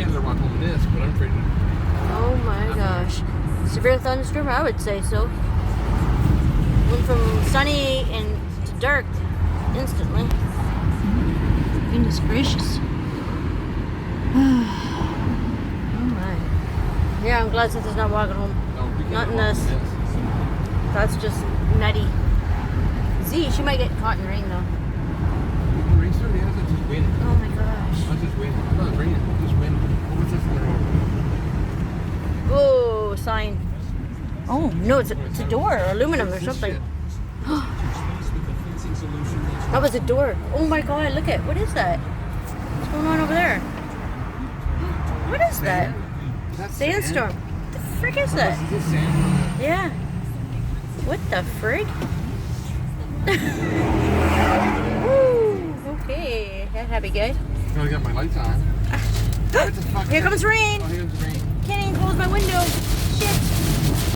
can't let her walk home in this, but I'm afraid. Oh my gosh. Severe thunderstorm? I would say so. Went from sunny and to dark instantly. Goodness gracious. Oh my. Yeah, I'm glad Seth is not walking home. No, we can't Not in walk this. home That's just nutty. Z, she might get caught in rain though. The rain started, yeah, that's just wind. Oh my gosh. That's just wind. It's not raining, it's just wind. Oh, what's this in the road? Oh, sign. Oh, no, it's a door, aluminum or something. That was a door. Oh my god, look at, what is that? What's going on over there? What is that? Is that Sandstorm. sand? The frick is that? Is this sand? Yeah. What the frig? Woo! Okay, that happy guy. I got my lights on. Here comes rain. Oh, here comes the rain. Can't even close my window. Shit.